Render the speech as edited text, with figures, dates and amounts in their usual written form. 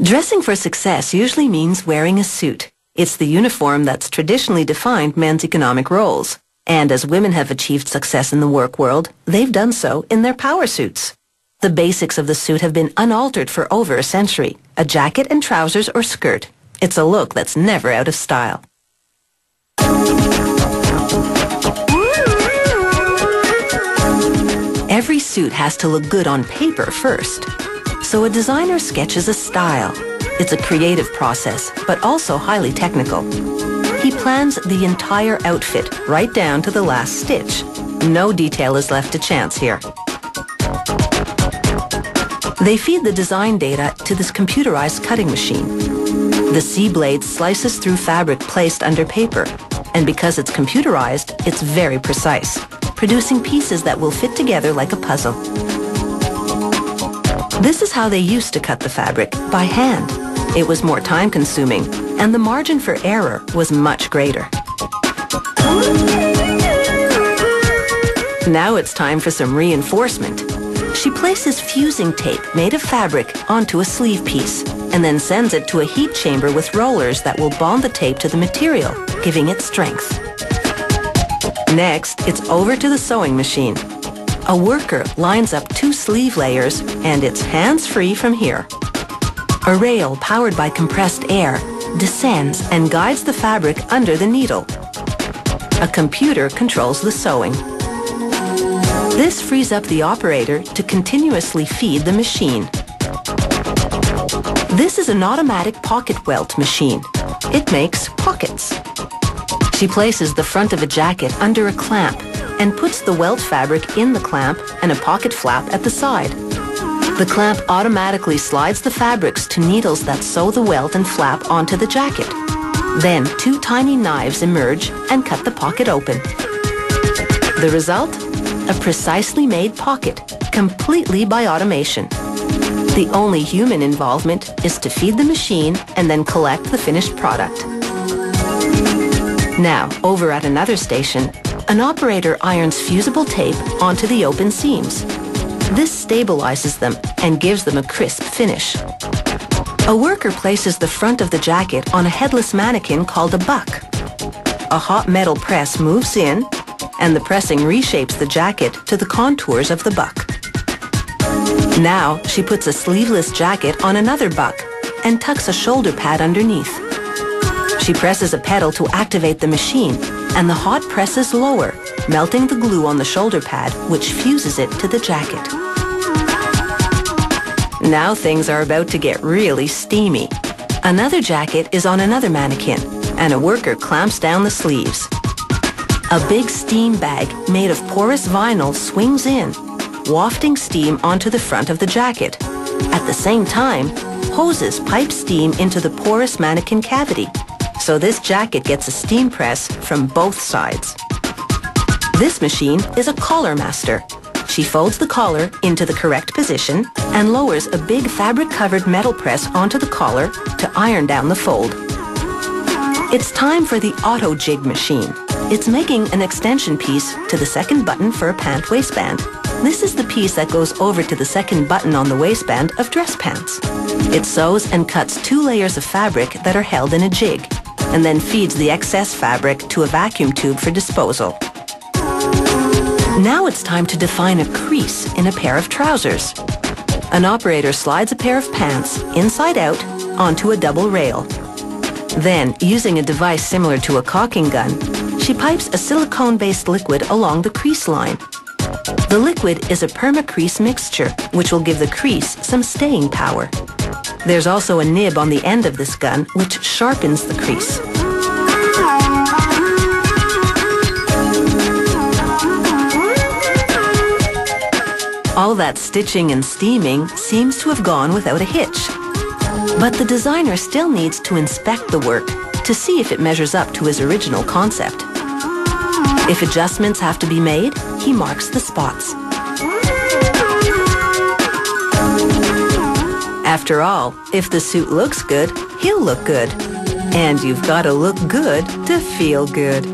Dressing for success usually means wearing a suit. It's the uniform that's traditionally defined men's economic roles. And as women have achieved success in the work world, they've done so in their power suits. The basics of the suit have been unaltered for over a century. A jacket and trousers or skirt. It's a look that's never out of style. Every suit has to look good on paper first. So a designer sketches a style. It's a creative process, but also highly technical. He plans the entire outfit, right down to the last stitch. No detail is left to chance here. They feed the design data to this computerized cutting machine. The C-blade slices through fabric placed under paper, and because it's computerized, it's very precise, producing pieces that will fit together like a puzzle. This is how they used to cut the fabric, by hand. It was more time-consuming, and the margin for error was much greater. Now it's time for some reinforcement. She places fusing tape made of fabric onto a sleeve piece, and then sends it to a heat chamber with rollers that will bond the tape to the material, giving it strength. Next, it's over to the sewing machine. A worker lines up 2 sleeve layers, and it's hands-free from here. A rail powered by compressed air descends and guides the fabric under the needle. A computer controls the sewing. This frees up the operator to continuously feed the machine. This is an automatic pocket welt machine. It makes pockets. She places the front of a jacket under a clamp and puts the welt fabric in the clamp and a pocket flap at the side. The clamp automatically slides the fabrics to needles that sew the welt and flap onto the jacket. Then 2 tiny knives emerge and cut the pocket open. The result? A precisely made pocket, completely by automation. The only human involvement is to feed the machine and then collect the finished product. Now, over at another station, an operator irons fusible tape onto the open seams. This stabilizes them and gives them a crisp finish. A worker places the front of the jacket on a headless mannequin called a buck. A hot metal press moves in, and the pressing reshapes the jacket to the contours of the buck. Now, she puts a sleeveless jacket on another buck and tucks a shoulder pad underneath. She presses a pedal to activate the machine, and the hot presses lower, melting the glue on the shoulder pad, which fuses it to the jacket. Now things are about to get really steamy. Another jacket is on another mannequin, and a worker clamps down the sleeves. A big steam bag made of porous vinyl swings in, wafting steam onto the front of the jacket. At the same time, hoses pipe steam into the porous mannequin cavity, so this jacket gets a steam press from both sides. This machine is a collar master. She folds the collar into the correct position and lowers a big fabric-covered metal press onto the collar to iron down the fold. It's time for the auto jig machine. It's making an extension piece to the second button for a pant waistband. This is the piece that goes over to the second button on the waistband of dress pants. It sews and cuts 2 layers of fabric that are held in a jig, and then feeds the excess fabric to a vacuum tube for disposal. Now it's time to define a crease in a pair of trousers. An operator slides a pair of pants, inside out, onto a double rail. Then, using a device similar to a caulking gun, she pipes a silicone-based liquid along the crease line. The liquid is a perma-crease mixture, which will give the crease some staying power. There's also a nib on the end of this gun, which sharpens the crease. All that stitching and steaming seems to have gone without a hitch. But the designer still needs to inspect the work to see if it measures up to his original concept. If adjustments have to be made, he marks the spots. After all, if the suit looks good, he'll look good. And you've got to look good to feel good.